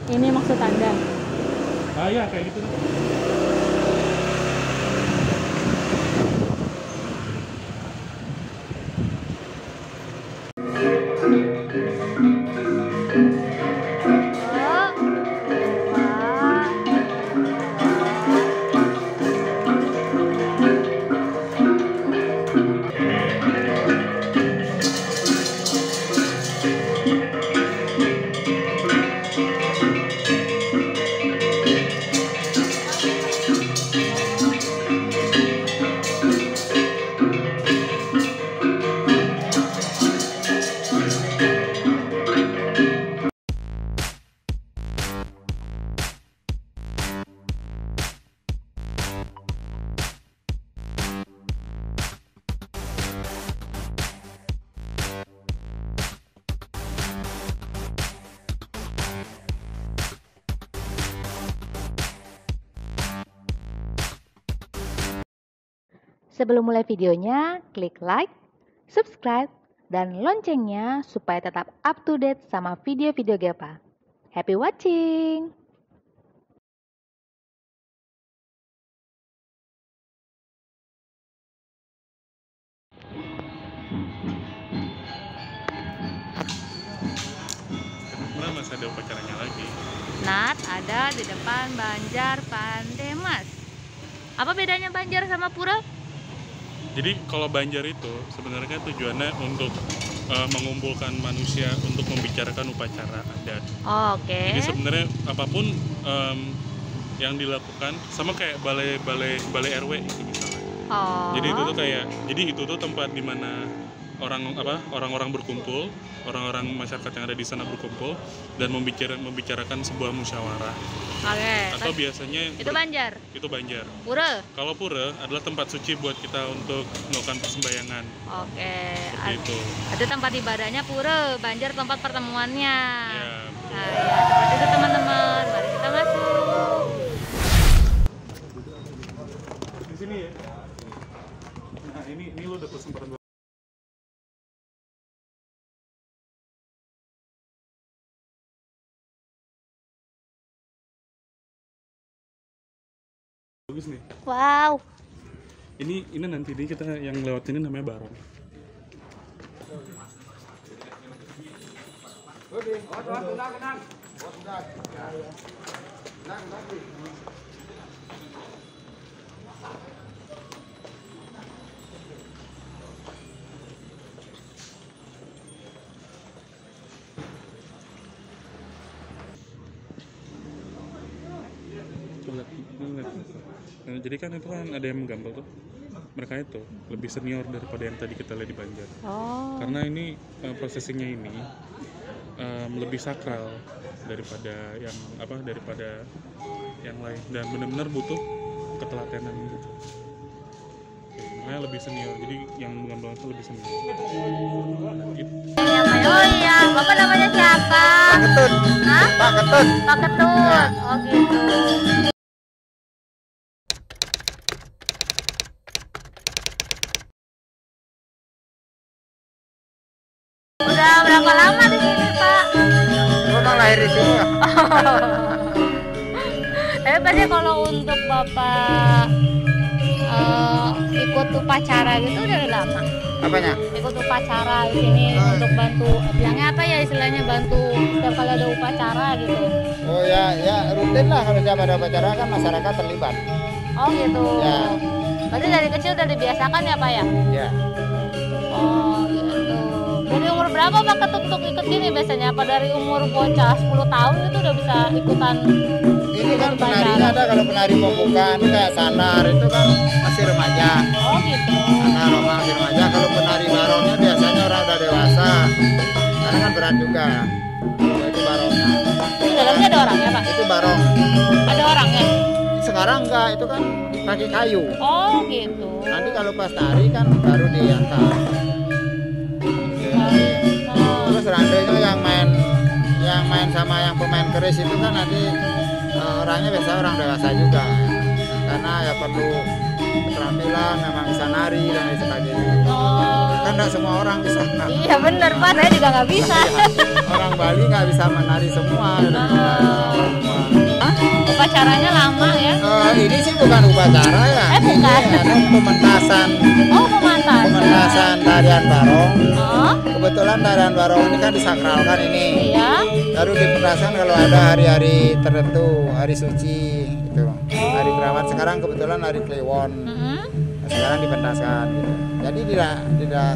Ini maksud Anda? Ah ya kayak gitu. Sebelum mulai videonya, klik like, subscribe, dan loncengnya supaya tetap up to date sama video-video Gepa. Happy watching! Sekarang masih ada upacaranya lagi. Nat ada di depan Banjar Pandemas. Apa bedanya Banjar sama Pura? Jadi kalau Banjar itu sebenarnya tujuannya untuk mengumpulkan manusia untuk membicarakan upacara adat. Oke. Jadi sebenarnya apapun yang dilakukan sama kayak balai RW itu misalnya. Oh. Jadi itu tuh tempat di mana orang-orang berkumpul, orang-orang masyarakat yang ada di sana berkumpul dan membicarakan sebuah musyawarah. Oke. Atau biasanya Itu Banjar. Itu Banjar. Pura. Kalau pura adalah tempat suci buat kita untuk melakukan persembahyangan. Oke. Seperti itu. Ada tempat ibadahnya Pura, Banjar tempat pertemuannya. Ya, Nah, ya, seperti itu teman-teman. Mari kita masuk. di sini ya. Nah, ini lo udah kesempatan. Bagus nih. Wow. Ini nanti kita yang lewat ini namanya Barong. Nah, jadi kan itu kan ada yang menggambal tuh, mereka itu lebih senior daripada yang tadi kita lihat di Banjar. Oh. Karena ini prosesinya ini lebih sakral daripada yang lain dan benar-benar butuh ketelatenan gitu. Makanya lebih senior, jadi yang menggambal itu lebih senior. Gitu. Oh iya, Bapak namanya siapa? Pak Ketut. Hah? Pak Ketut. Pak Ketut. Oh gitu. Udah berapa lama di sini, Pak? Memang lahir di sini ya? Pasti kalau untuk Bapak ikut upacara gitu udah lama. Apanya? Ikut upacara di sini untuk bantu, bilangnya apa ya istilahnya, bantu setiap kali ada upacara gitu. Oh ya rutin lah kalau siapa ada upacara kan masyarakat terlibat. Oh gitu. Ya. Berarti dari kecil udah dibiasakan ya Pak ya? Ya. Oh gitu. Dari umur berapa Pak Ketut untuk ikut gini biasanya? Apa dari umur bocah 10 tahun itu udah bisa ikutan? Ini kan penarinya ada, kalau penari pembukaan kayak sanar itu kan masih remaja. Oh gitu. Sanar masih remaja. Kalau penari barongnya biasanya orang udah dewasa. Karena kan berat juga. Itu barongnya. Di dalamnya ada orangnya Pak? Itu barong. Ada orangnya? Sekarang enggak, itu kan pakai kayu. Oh gitu. Nanti kalau pas tari kan baru diangkat. Terus randanya yang main sama yang pemain keris itu kan nanti orangnya biasa orang dewasa juga, karena ya perlu keterampilan, memang bisa nari dan lain sebagainya. Kan nggak semua orang bisa. Iya bener Pak, saya juga nggak bisa. Orang Bali nggak bisa menari semua. acaranya lama ya? Ini sih bukan upacara ya. Bukan. Ini ada pementasan. Oh, pementasan. Pementasan tarian barong. Oh, Kebetulan tarian barong ini kan disakralkan ini. iya. Baru dipentasan kalau ada hari-hari tertentu, hari suci gitu. Hari keramat, sekarang kebetulan hari Kliwon. Mm-mm. Nah, sekarang dipentaskan gitu. Jadi tidak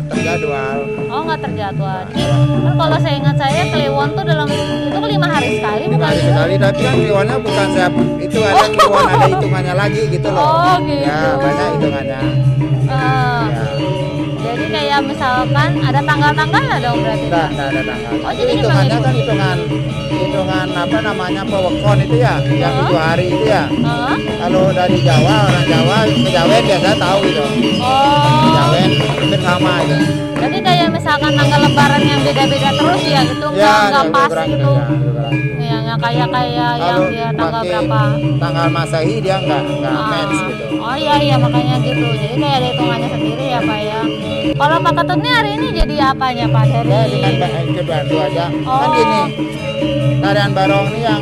terjadwal. Oh, nggak terjadwal. Nah, Kan kalau saya ingat saya Kliwon tuh dalam itu 5 hari sekali lima bukan? hari sekali, tapi kan Kliwonnya bukan siap itu ada Kliwon, ada hitungannya lagi gitu loh. Oh, gitu. Ya banyak hitungannya. Eh, Ya. Jadi kayak misalkan ada tanggal-tanggal lah dong berarti. Tidak ada tanggal. Oh, Itu jadi hitungannya memang kan hitungan apa namanya pewekon itu ya, yang Oh. 7 hari itu ya. Oh, Kalau dari Jawa, orang Jawa kejawen biasa tahu gitu. oh. Kejawen hampir sama gitu. Jadi kayak misalkan tanggal lebaran yang beda-beda terus ya itu Ya, nggak lebih pas kurang gitu. gitu, ya, lebih kurang gitu. Yang kayak yang Kalau dia tanggal pakai berapa. tanggal Masehi dia nggak match gitu. Oh iya makanya gitu. Jadi kayak ada hitungannya sendiri ya Pak ya. Kalau Pak Ketut nih hari ini jadi apanya Pak dari? Ya dengan ikut bantu aja. Oh. Kan gini, tarian barong ini yang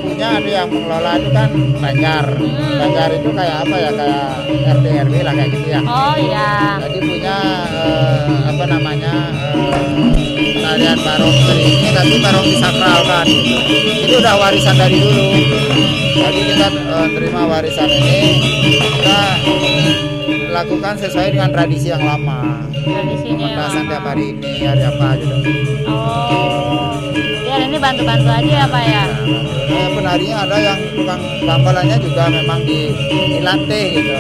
punya ada yang mengelola itu kan Banjar. Banjar itu kayak apa ya, kayak RT RW lah kayak gitu ya. Oh iya. Jadi punya apa namanya tarian barong seperti ini, tapi barong disakralkan gitu. Itu udah warisan dari dulu. Jadi kita terima warisan ini, kita lakukan sesuai dengan tradisi yang lama. Tradisinya yang Pementasan lama. tiap hari ini, hari apa gitu. Oh. Ya ini bantu-bantu aja ya Pak ya. Nah, penarinya ada yang tukang gamelannya juga memang dilatih gitu.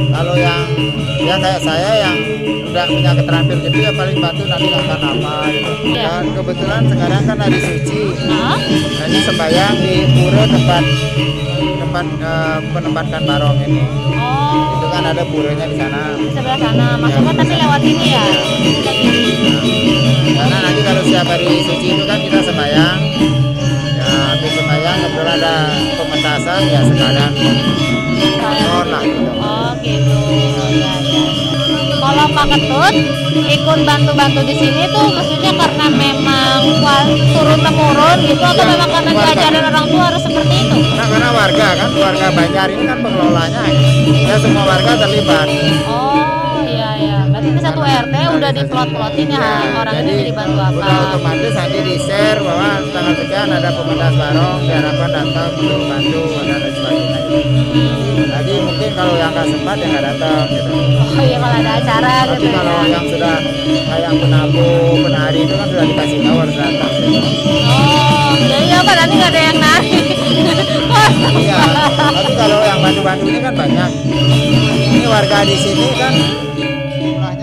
Kalau yang ya kayak saya yang udah punya keterampilan gitu ya paling bantu nanti akan apa gitu. Iya. Dan kebetulan sekarang kan hari suci, Hah? jadi sembahyang di pura tempat menempatkan barong ini. Oh. Itu kan ada puranya di sana. Di sebelah sana. Maksudnya tapi lewat ini ya. Sebelah kiri. Karena nanti kalau setiap hari suci itu kan kita sembahyang. Ya habis sembahyang kebetulan ada pementasan ya sekalian nonton lah gitu. Oh gitu. Ya, ya. Kalau Pak Ketut ikut bantu-bantu di sini tuh maksudnya karena memang turun temurun gitu atau Ya, memang karena warga. diajarin orang tua harus seperti itu? Nah karena warga Banjar ini kan pengelolanya ya semua warga terlibat. Oh iya iya. Berarti di satu RT udah diplot-plotin ya orang ini jadi bantu apa? Udah otomatis nanti di share bahwa tanggal sekian ada pementas barong, diharapkan datang untuk bantu dan lain sebagainya. Jadi mungkin kalau yang nggak sempat ya nggak datang gitu. Oh iya kalau ada acara Tapi gitu kalau ya. yang sudah kayak penabuh, penari itu kan sudah dikasih tahu harus datang. Gitu. Oh jadi apa nanti nggak ada yang nari? Iya. Tapi kalau yang bantu-bantu ini kan banyak. Ini warga di sini kan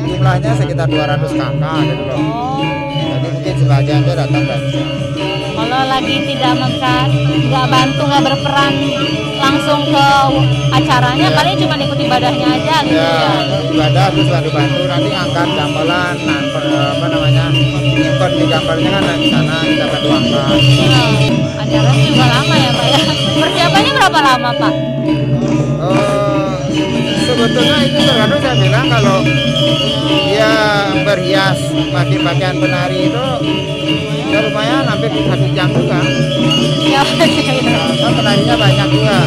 jumlahnya sekitar 200 kakak gitu loh. Oh. Jadi mungkin sebagian dia datang dan bisa. Kalau lagi tidak nggak bantu nggak berperan langsung ke acaranya paling cuma ikut ibadahnya aja gitu Ya, ya. ibadah terus bantu-bantu nanti angkat gamelan, apa namanya, nyimpen di gambarnya kan dari sana kita bantu angkat. Acaranya juga lama ya Pak ya. Persiapannya berapa lama Pak? Sebetulnya itu tergantung saya bilang kalau dia berhias pakai pakaian penari itu ya lumayan hampir 1 jam juga. Ya, Kan penarinya banyak juga.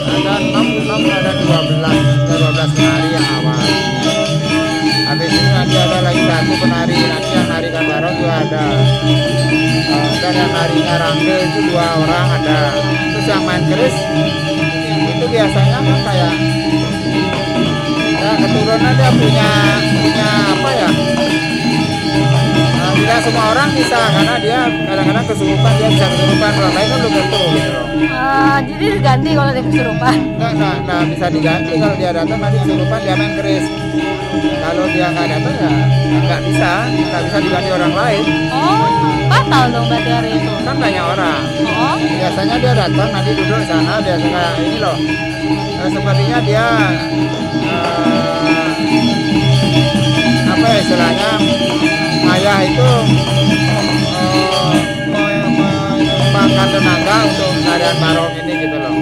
Ada 6, ada 12 penari yang awal. Habis itu nanti ada lagi 1 penari nanti yang narikan barong juga ada. Dan yang narinya rangge itu 2 orang ada. Terus yang main keris itu biasanya kan kayak ya keturunan dia punya apa ya? Tidak semua orang bisa karena dia kadang-kadang kesurupan, dia bisa kesurupan, orang lain kan belum tentu gitu loh. jadi diganti kalau dia kesurupan. Nah, bisa diganti kalau dia datang nanti kesurupan dia main keris. Kalau dia nggak datang ya nggak bisa diganti orang lain. Oh, batal dong berarti hari itu. Kan banyak orang. Oh, Biasanya dia datang nanti duduk di sana biasa kayak ini loh. Sepertinya dia apa ya istilahnya ayah itu menyumbangkan tenaga untuk tarian barong ini gitu loh.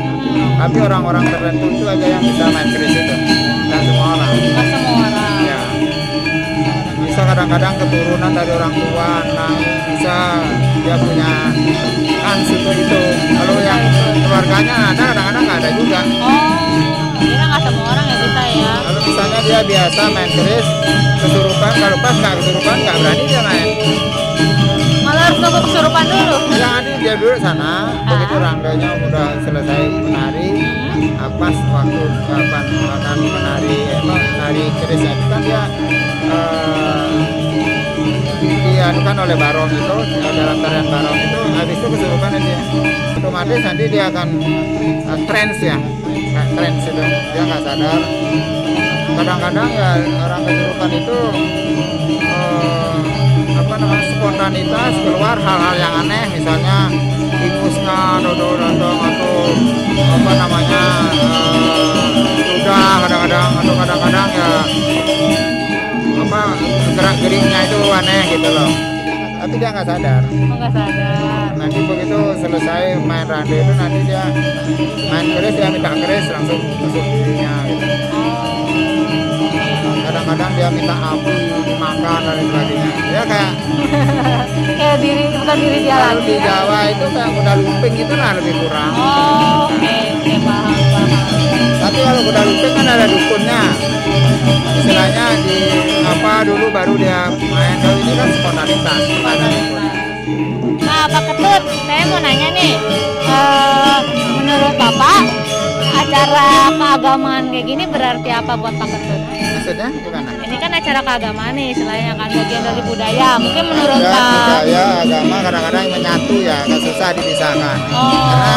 Tapi orang-orang tertentu itu aja yang bisa main keris itu, dan semua orang. nggak semua orang. Ya. Bisa kadang-kadang keturunan dari orang tua, nah bisa dia punya kans itu. Kalau yang ada, kadang-kadang nggak ada juga. Jadi nggak semua orang yang bisa ya. Kalau misalnya dia biasa main keris, kesurupan, kalau pas nggak kesurupan nggak berani dia main. Malah harus nunggu kesurupan dulu. Ya nanti dia duduk sana, begitu rangkainya udah selesai menari, pas waktu kapan akan menari kerisnya itu kan dia diadukan oleh barong itu, dalam tarian barong itu, habis itu kesurupan dia. Otomatis nanti dia akan trance ya, trance itu, dia nggak sadar. Kadang-kadang ya orang kesurupan itu spontanitas keluar hal-hal yang aneh, misalnya ingusnya, dodong-dodong atau ludah kadang-kadang, atau kadang-kadang ya gerak geriknya itu aneh gitu loh, tapi dia nggak sadar. Nggak sadar. Nanti begitu selesai main rande itu, nanti dia main keris, dia minta keris langsung tusuk dirinya gitu. Kadang-kadang dia minta api dimakan dan sebagainya. Dia kayak kayak bukan diri dia kalau lagi. di Jawa itu kayak kuda lumping itu lah lebih kurang. Oke, paham. Tapi kalau kuda lumping kan ada dukunnya. Istilahnya di dulu baru dia main. Kalau ini kan spontanitas. Nah, Pak Ketut, saya mau nanya nih, menurut Bapak acara keagamaan kayak gini berarti apa buat Pak Ketut? Maksudnya gimana? Ini kan acara keagamaan nih, selain kan bagian dari budaya. Mungkin menurut Ada Pak budaya, agama kadang-kadang menyatu ya, agak susah dipisahkan. Karena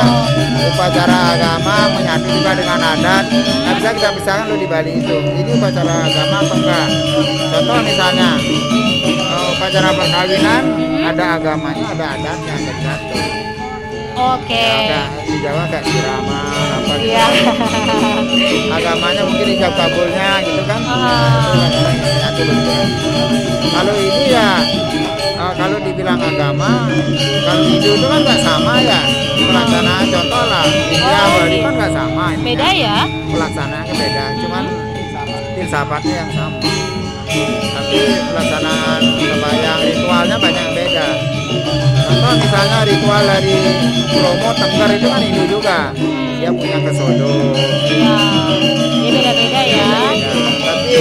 upacara agama menyatu juga dengan adat. Nggak bisa kita pisahkan loh di Bali itu. Ini upacara agama apa enggak? Contoh misalnya upacara perkawinan, ada agamanya, ada adatnya, ada satu. Oke. Ada di Jawa kayak sirama apa gitu. Iya. Agamanya mungkin ijab kabulnya gitu kan. Itu kalau ini ya kalau dibilang agama, kalau Hindu itu kan nggak sama ya pelaksanaan. Contoh lah India, Bali kan nggak sama. Beda ya? Pelaksanaannya beda, cuman filsafatnya yang sama. Tapi pelaksanaan sembahyang ritualnya banyak yang beda. Contoh misalnya ritual dari Bromo Tengger itu kan Hindu juga, dia punya kesodo. Ya, ini beda-beda ya. Tapi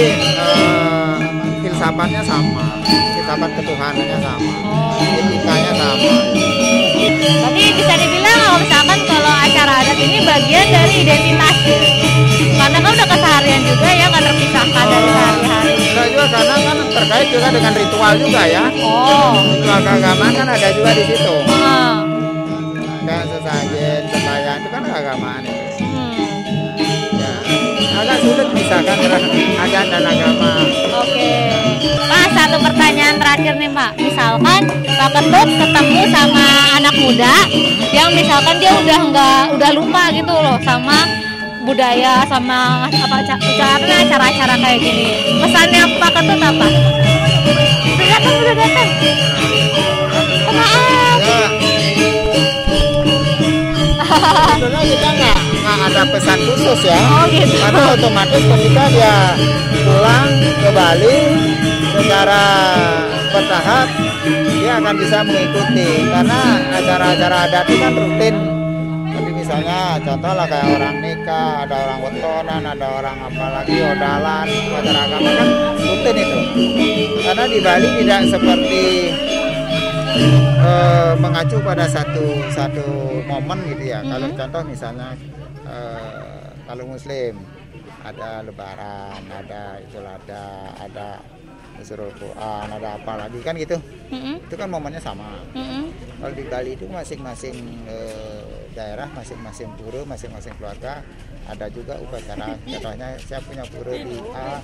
filsafatnya sama, filsafat ketuhanannya sama, etikanya sama. Tapi bisa dibilang kalau misalkan kalau acara adat ini bagian dari identitas, karena kan udah keseharian juga ya, nggak terpisahkan dari sehari-hari. Enggak juga, karena kan terkait juga dengan ritual juga ya. Ritual keagamaan kan ada juga di situ. Kayak sesajen, sembahyang itu kan keagamaan itu. Ya, agak sulit misalkan adat dan agama. Oke. Pak, satu pertanyaan terakhir nih Pak. Misalkan Pak Ketut ketemu sama anak muda yang misalkan dia udah lupa gitu loh sama budaya, sama acara-acara kayak gini. Pesannya Pak Ketut apa? Udah datang. Maaf. Ya. Sebenarnya kita nggak ada pesan khusus ya. Gitu. Karena otomatis ketika dia pulang ke Bali secara bertahap dia akan bisa mengikuti, karena acara-acara adat itu kan rutin. Tapi misalnya contoh lah kayak orang nikah, ada orang wetonan, ada orang apalagi odalan, acara agama kan rutin itu. Karena di Bali tidak seperti mengacu pada satu momen gitu ya. Kalau contoh misalnya kalau Muslim ada Lebaran, ada Idul Adha, ada Nuzul Quran, ada apa lagi kan gitu. Itu kan momennya sama. Kalau di Bali itu masing-masing daerah, masing-masing pura, masing-masing keluarga ada juga upacara. Contohnya saya punya pura di A,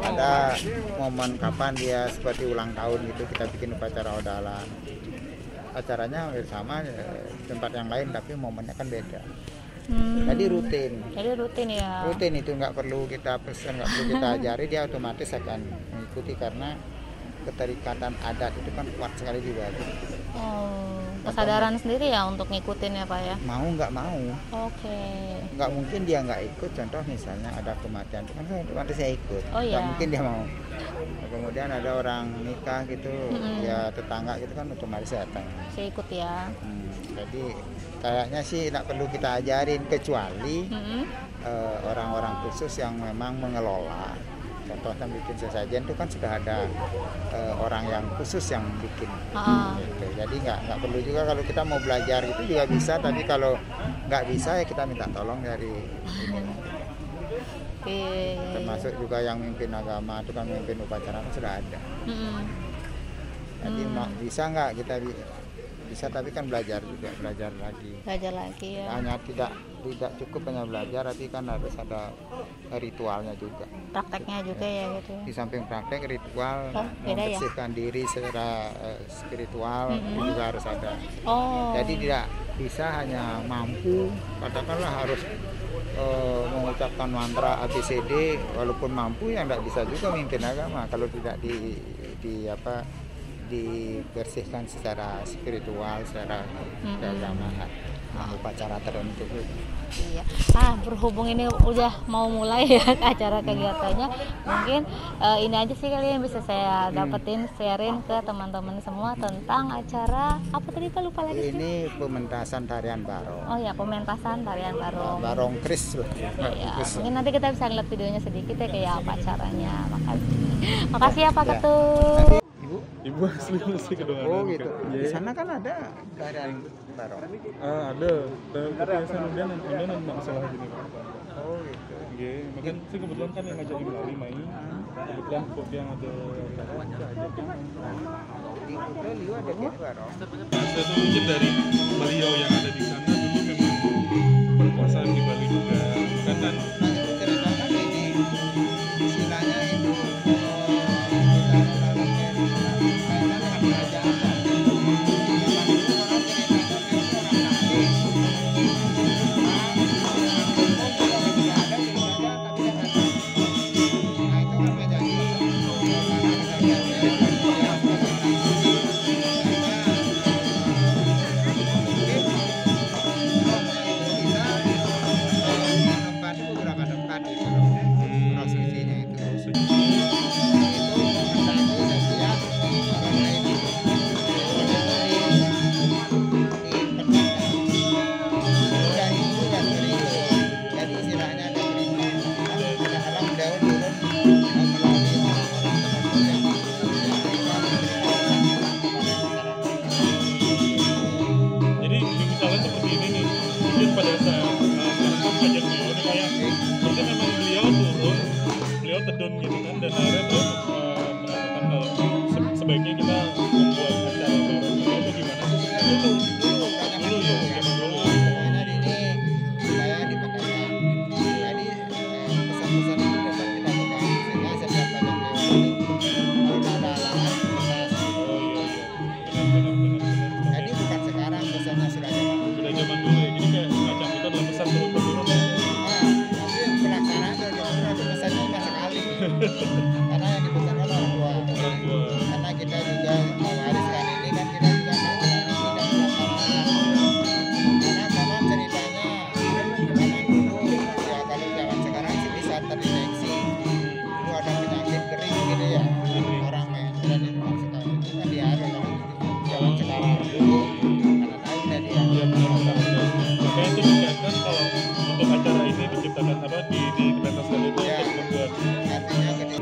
ada momen kapan dia seperti ulang tahun gitu, kita bikin upacara odalan. Acaranya hampir sama tempat yang lain, tapi momennya kan beda. Jadi rutin Ya. Rutin itu nggak perlu kita pesan, nggak perlu kita ajari, dia otomatis akan mengikuti karena keterikatan adat itu kan kuat sekali di Bali. kesadaran sendiri ya untuk ngikutin ya Pak ya. Mau nggak mau, Oke. nggak mungkin dia nggak ikut. Contoh misalnya ada kematian itu kan otomatis saya ikut, Oh, nggak iya. mungkin dia mau. Kemudian ada orang nikah gitu, ya tetangga gitu kan otomatis datang. Saya ikut ya. Jadi kayaknya sih tidak perlu kita ajarin, kecuali Mm-mm. orang-orang khusus yang memang mengelola. Contohnya bikin sesajen itu kan sudah ada orang yang khusus yang bikin. Ah. Gitu. Jadi nggak perlu juga kalau kita mau belajar itu juga bisa, tapi kalau nggak bisa ya kita minta tolong dari ini. Oke. Termasuk juga yang mimpin agama itu kan mimpin upacara kan sudah ada. Mm-mm. Jadi bisa nggak kita bisa, tapi kan belajar juga, belajar lagi. Belajar lagi ya. Hanya tidak cukup hanya belajar, tapi kan harus ada ritualnya juga. Prakteknya juga ya gitu. Di samping praktek, ritual Oh, beda ya? membersihkan diri secara spiritual itu juga harus ada. Oh. Jadi tidak bisa hanya mampu, katakanlah harus mengucapkan mantra ABCD, walaupun mampu ya tidak bisa juga mimpin agama kalau tidak dibersihkan secara spiritual, secara keagamaan, upacara tertentu. Iya. Berhubung ini udah mau mulai ya acara kegiatannya, mungkin ini aja sih kali yang bisa saya dapetin, sharing ke teman-teman semua tentang acara apa tadi Pak, lupa lagi sih. Ini pementasan tarian barong. Oh ya, pementasan tarian barong. Barong Kris loh. Ya, mungkin nanti kita bisa lihat videonya sedikit ya kayak apa acaranya. Makasih ya Pak Ketut. Ibu asli Kedonganan. Oh gitu. Iya. Di sana kan ada tarian barong. Ada. Tapi saya kemudian nggak masalah gini Pak. Oh gitu. Iya, makanya sih kebetulan kan yang ngajakin Bali main. Kebetulan kok yang ada acara kita ajakin. Di Kuta Liu ada tarian barong. Saya tuh mungkin dari beliau yang ada di sana dulu memang berkuasa di Bali juga. Kan Ceritakan ini istilahnya itu beberapa tempat itu prosesinya itu. jadi misalnya seperti ini nih, mungkin pada saat sekarang ajak beliau ini kayak berarti memang beliau tedun gitu kan, dan akhirnya beliau mengatakan kalau sebaiknya kita membuat acara bareng itu gimana sih? Dulu ya, zaman dulu. Pokoknya ini supaya dipegang. Jadi pesan-pesan itu dapat kita pegang sehingga setiap banyak kalau ada halangan kita. Oh iya, benar. Jadi bukan sekarang pesannya sudah zaman dulu. Sudah zaman dulu ya, jadi kayak semacam itu adalah pesan turun-temurun ya. Tapi pelaksanaan sudah zaman dulu ada pesannya cuma sekali. Karena yang dipesan oleh orang tua. Orang tua. Karena kita juga mewariskan ini kan kita juga mengulangi dan melaksanakan. Karena konon ceritanya zaman dulu ya, kalau zaman sekarang sih bisa terdeteksi. Dulu ada penyakit kering gitu ya, orang yang dan itu sekali itu kan diare lah. Zaman sekarang dulu mana tahu dari yang Ya benar. Makanya itu dikatakan kalau untuk acara ini diciptakan apa dipentaskan itu Ya. untuk membuat artinya gede.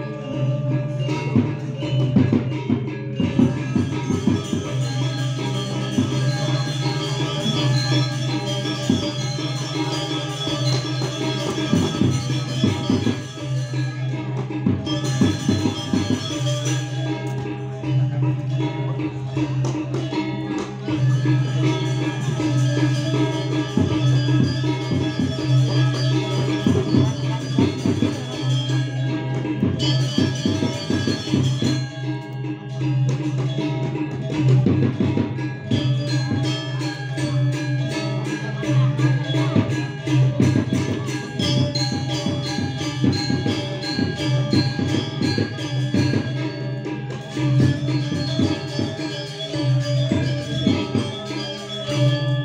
Pak.